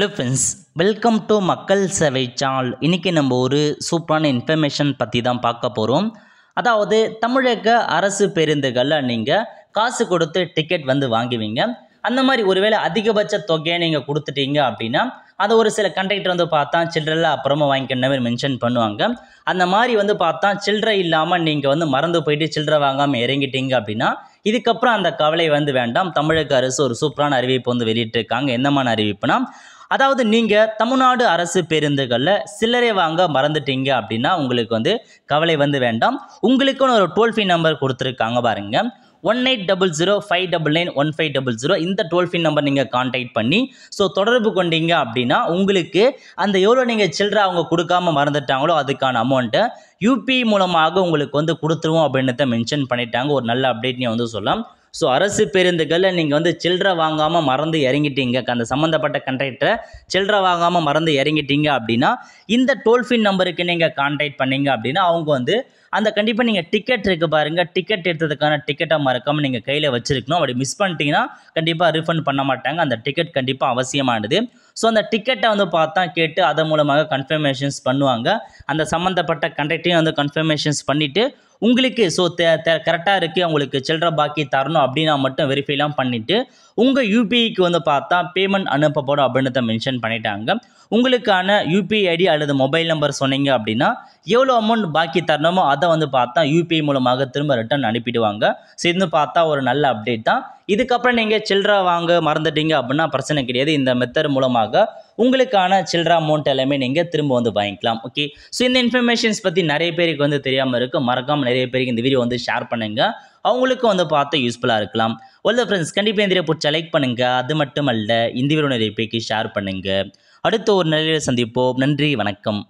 Hello friends, welcome to மக்கள் சேவை channel. இன்றைக்கி நம்ம ஒரு சூப்பரான இன்ஃபர்மேஷன் பற்றி தான் பார்க்க போகிறோம். அதாவது தமிழக அரசு பேருந்துகளில் நீங்கள் காசு கொடுத்து டிக்கெட் வாங்குவீங்க. அந்த மாதிரி ஒருவேளை அதிகபட்ச தொகையை நீங்கள் கொடுத்துட்டீங்க அப்படின்னா அதை ஒரு சில கண்டக்டர் பார்த்தா சில்லறையில் அப்புறமா வாங்கிக்கிற மாதிரி மென்ஷன் பண்ணுவாங்க. அந்த மாதிரி பார்த்தா சில்லறை இல்லாமல் நீங்கள் மறந்து போயிட்டு சில்லறை வாங்காமல் இறங்கிட்டீங்க அப்படின்னா இதுக்கப்புறம் அந்த கவலை வேண்டாம். தமிழக அரசு ஒரு சூப்பரான அறிவிப்பு வெளியிட்டிருக்காங்க. என்னமான அறிவிப்புனா, அதாவது நீங்கள் தமிழ்நாடு அரசு பேருந்துகளில் சில்லறை வாங்க மறந்துட்டீங்க அப்படின்னா உங்களுக்கு கவலை வேண்டாம். உங்களுக்குன்னு ஒரு டோல் ஃப்ரீ நம்பர் கொடுத்துருக்காங்க பாருங்க, 180059991500. இந்த டோல் ஃப்ரீ நம்பர் நீங்கள் கான்டாக்ட் பண்ணி தொடர்பு கொண்டீங்க அப்படின்னா உங்களுக்கு அந்த எவ்வளோ நீங்கள் சில்லறை அவங்க கொடுக்காம மறந்துட்டாங்களோ அதுக்கான அமௌண்ட்டை யூபிஐ மூலமாக உங்களுக்கு கொடுத்துருவோம் அப்படின்றத மென்ஷன் பண்ணிட்டாங்க. ஒரு நல்ல அப்டேட் நீ சொல்லலாம். அரசு பேருந்துகளில் நீங்கள் சில்லறை வாங்காமல் மறந்து இறங்கிட்டீங்க, அந்த சம்மந்தப்பட்ட கண்டக்டரை சில்லறை வாங்காமல் மறந்து இறங்கிட்டீங்க அப்படின்னா இந்த டோல் ஃப்ரீ நம்பருக்கு நீங்கள் கான்டாக்ட் பண்ணீங்க அப்படின்னா அவங்க அந்த கண்டிப்பாக நீங்கள் டிக்கெட் இருக்குது பாருங்கள், டிக்கெட் எடுத்ததுக்கான டிக்கெட்டை மறக்காமல் நீங்கள் கையில் வச்சுருக்கணும். அப்படி மிஸ் பண்ணிட்டீங்கன்னா கண்டிப்பாக ரீஃபண்ட் பண்ண மாட்டாங்க. அந்த டிக்கெட் கண்டிப்பாக அவசியமானது. அந்த டிக்கெட்டை பார்த்தா கேட்டு அதன் மூலமாக கன்ஃபர்மேஷன்ஸ் பண்ணுவாங்க. அந்த சம்மந்தப்பட்ட கண்டக்டையும் கன்ஃபர்மேஷன்ஸ் பண்ணிவிட்டு உங்களுக்கு கரெக்டாக இருக்குது, உங்களுக்கு சில்லறை பாக்கி தரணும் அப்படின்னா மட்டும் வெரிஃபைலாம் பண்ணிவிட்டு உங்கள் யூபிஐக்கு பார்த்தா பேமெண்ட் அனுப்பப்படும் அப்படின்றத மென்ஷன் பண்ணிட்டாங்க. உங்களுக்கான யூபிஐ ஐடி அல்லது மொபைல் நம்பர் சொன்னீங்க அப்படின்னா எவ்வளோ அமௌண்ட் பாக்கி தரணுமோ அதை பார்த்தா யூபிஐ மூலமாக திரும்ப ரிட்டர்ன் அனுப்பிடுவாங்க. இது பார்த்தா ஒரு நல்ல அப்டேட் தான். இதுக்கப்புறம் நீங்கள் சில்லறை வாங்க மறந்துட்டீங்க அப்படின்னா பிரச்சனை கிடையாது. இந்த மெத்தட் மூலமாக உங்களுக்கான சில்லறை அமௌண்ட் எல்லாமே நீங்கள் திரும்ப வாங்கிக்கலாம். ஓகே, இந்த இன்ஃபர்மேஷன்ஸ் பற்றி நிறைய பேருக்கு தெரியாமல் இருக்குது. மறக்காமல் நிறைய பேருக்கு இந்த வீடியோ ஷேர் பண்ணுங்கள். அவங்களுக்கும் பார்த்து யூஸ்ஃபுல்லாக இருக்கலாம். ஒல்ல ஃப்ரெண்ட்ஸ், கண்டிப்பாக இந்த வீடியோ பிடிச்சா லைக் பண்ணுங்கள். அது மட்டும் அல்ல, இந்த வீடியோ நிறைய பேருக்கு ஷேர் பண்ணுங்கள். அடுத்த ஒரு நிலையில் சந்திப்போம். நன்றி, வணக்கம்.